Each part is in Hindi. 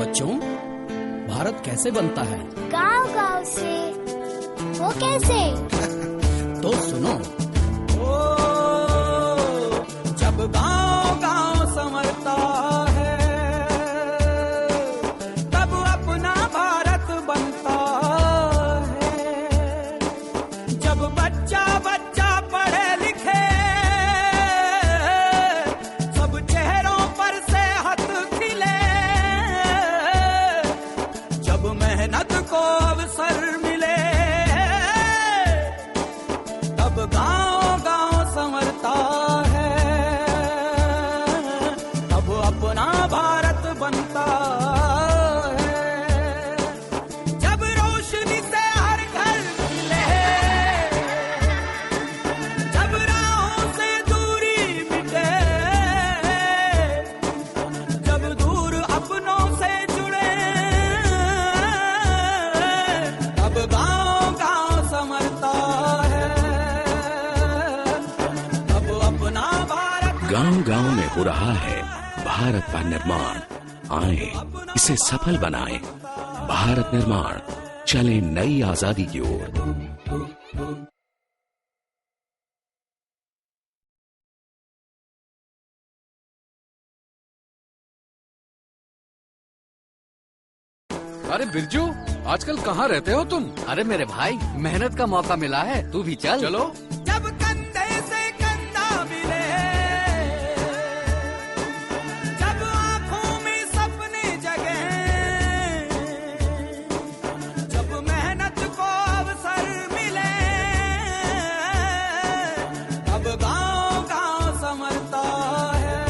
बच्चों, भारत कैसे बनता है? गांव-गांव से। वो कैसे? तो सुनो। जब गांव-गांव संवरता है, तब अपना भारत बनता है। जब बच्चा बच्चा पढ़े लिखे, सब चेहरों पर सेहत खिले। जब मेहनत को अवसर मिले, तब गांव-गांव संवरता है। तब अपना भारत बनता है। जब रोशनी से हर घर खिले, जब राहों से दूरी मिटे, जब दूर अपनों से जुड़े, तब गांव-गांव संवरता है। तब अपना भारत। गांव-गांव में हो रहा है भारत का निर्माण। आए इसे सफल बनाएं। भारत निर्माण, चले नई आजादी की ओर। अरे बिरजू, आजकल कहाँ रहते हो तुम? अरे मेरे भाई, मेहनत का मौका मिला है, तू भी चल। चलो। जब कंधे से कंधा मिले, जब आंखों में सपने जगे, जब मेहनत को अवसर मिले, तब गांव-गांव संवरता है।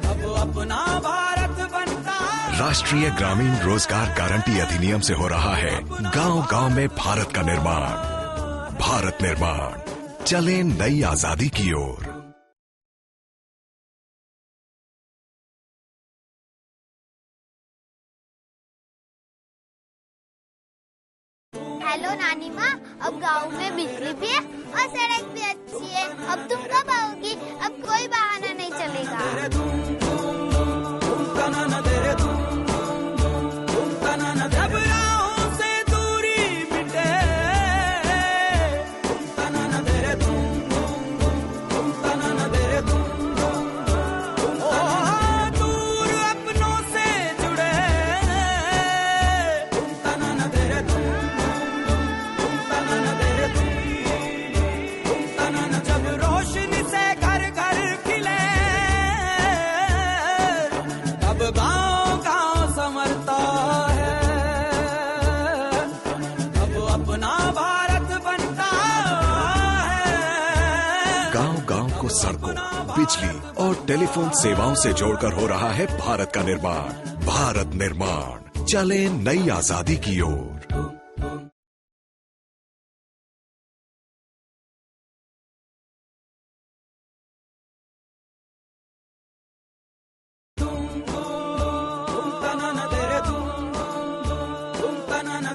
तब अपना भारत बनता है। राष्ट्रीय ग्रामीण रोजगार गारंटी अधिनियम से हो रहा है गांव-गांव में भारत का निर्माण। भारत निर्माण, चले नई आजादी की ओर। हेलो नानी माँ, अब गांव में बिजली भी है और सड़क भी अच्छी है। अब तुम कब आओगी? अब कोई बहाना नहीं चलेगा। जब राहों से दूरी मिटे, दूर अपनों से जुड़े, जब रोशनी से घर घर खिले, तब गांव-गांव संवरता है। तब अपना भारत बनता है। गांव-गांव को सड़कों, बिजली और टेलीफोन सेवाओं से जोड़कर हो रहा है भारत का निर्माण। भारत निर्माण, चले नई आजादी की ओर।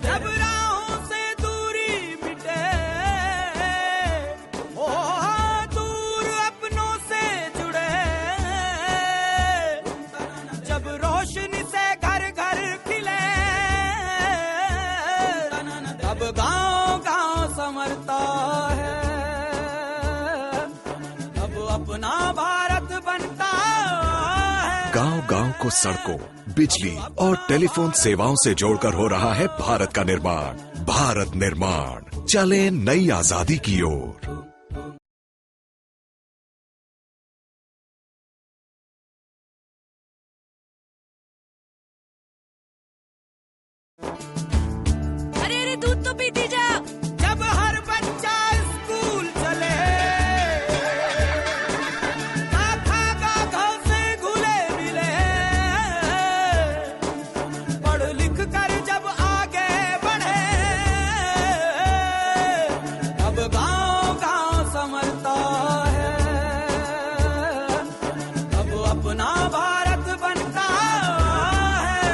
जब राहों से दूरी मिटे, दूर अपनों से जुड़े, जब रोशनी से घर घर खिले, तब गांव-गांव संवरता है। तब अपना भारत बनता है। गांव-गांव को सड़कों, बिजली और टेलीफोन सेवाओं से जोड़कर हो रहा है भारत का निर्माण। भारत निर्माण, चले नई आजादी की ओर। अरे अरे दूध तो पीती जा। जब हर बच्चा स्कूल चले, खा से घुले मिले, पढ़ लिख कर जब आगे बढ़े, तब गांव-गांव संवरता है। तब अपना भारत बनता है।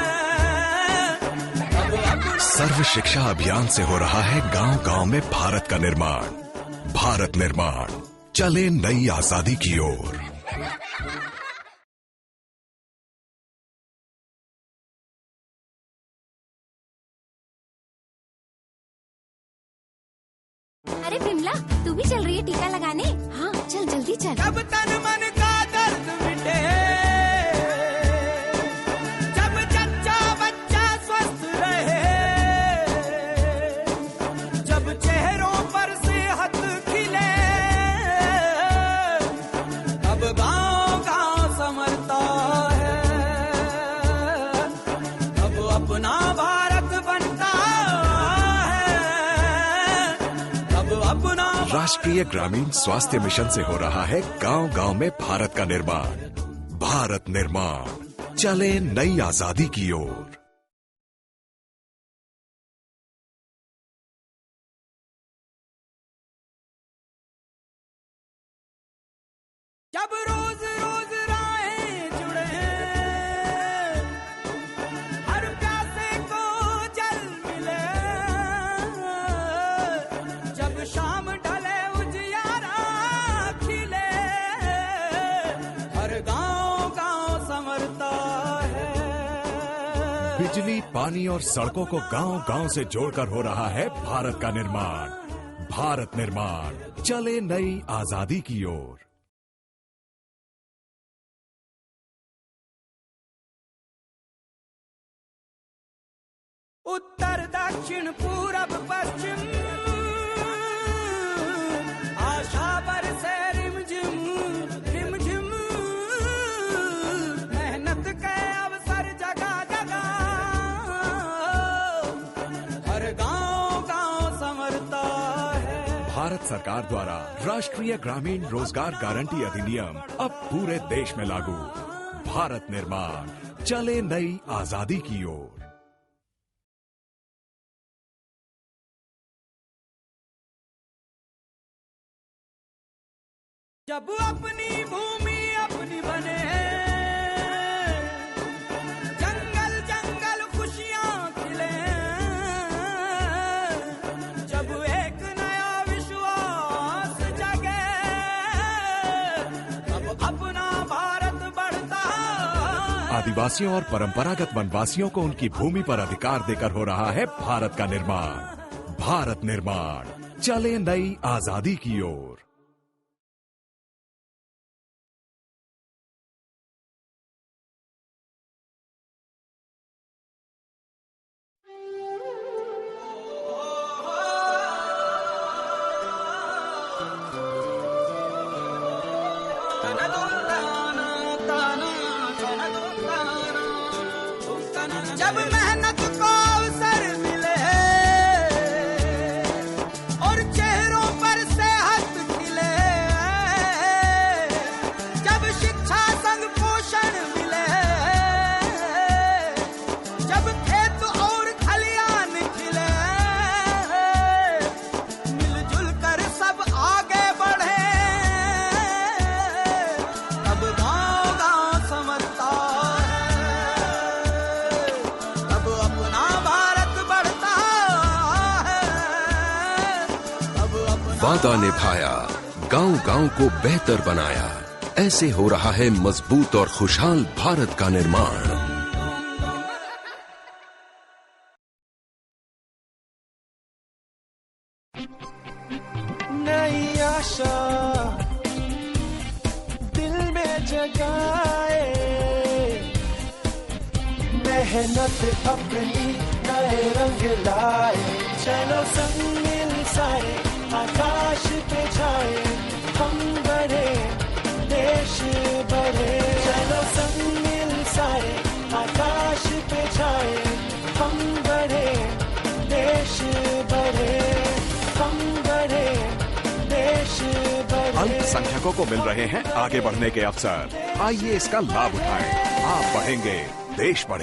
सर्व शिक्षा अभियान से हो रहा है गांव-गांव में भारत का निर्माण। भारत निर्माण, चले नई आजादी की ओर। अरे विमला, तू भी चल रही है टीका लगाने? हाँ चल जल्दी चल। जब तन मन का दर्द मिटे, जब जच्चा बच्चा स्वस्थ रहे, जब चेहरों पर सेहत खिले, तब गांव-गांव संवरता है, तब अपना भारत बनता राष्ट्रीय ग्रामीण स्वास्थ्य मिशन से हो रहा है गांव-गांव में भारत का निर्माण। भारत निर्माण, चले नई आजादी की ओर। जब रोज रोज राहें जुड़े, हर प्यासे को जल मिले, जब शाम ढले उजियारा खिले, हर गांव-गांव संवरता है। बिजली, पानी और सड़कों को गांव-गांव से जोड़कर हो रहा है भारत का निर्माण। भारत निर्माण, चले नई आजादी की ओर। उत्तर दक्षिण पूरब पश्चिम, आशा बरसे रिमझिम रिमझिम, मेहनत के अवसर जगह जगह, हर गांव-गांव संवरता है। भारत सरकार द्वारा राष्ट्रीय ग्रामीण रोजगार गारंटी अधिनियम अब पूरे देश में लागू। भारत निर्माण, चले नई आजादी की ओर। जब अपनी भूमि अपनी बने, जंगल जंगल खुशियां खिले, जब एक नया विश्वास जगे, तब अपना भारत बढ़ता। आदिवासियों और परंपरागत वनवासियों को उनकी भूमि पर अधिकार देकर हो रहा है भारत का निर्माण। भारत निर्माण, चले नई आजादी की ओर। जब मेहनत को अवसर मिले और चेहरों पर सेहत खिले, जब शिक्षा संग पोषण मिले, जब खेत और खलियान खिले, मिलजुल कर सब आगे बढ़े, तब गांव-गांव संवरता वादा निभाया, गांव-गांव को बेहतर बनाया। ऐसे हो रहा है मजबूत और खुशहाल भारत का निर्माण। नई आशा दिल में जगाए, मेहनत अपनी नए रंग लाए, चलो संग मिल सारे आकाश पे छाए, हम बढ़े देश बढ़े, चलो संग मिल सारे आकाश पे छाए, हम बढ़े देश बढ़े, हम बढ़े देश बढ़े। अल्पसंख्यकों को मिल रहे हैं आगे बढ़ने के अवसर। आइए इसका लाभ उठाएं। आप बढ़ेंगे, देश बढ़ेगा।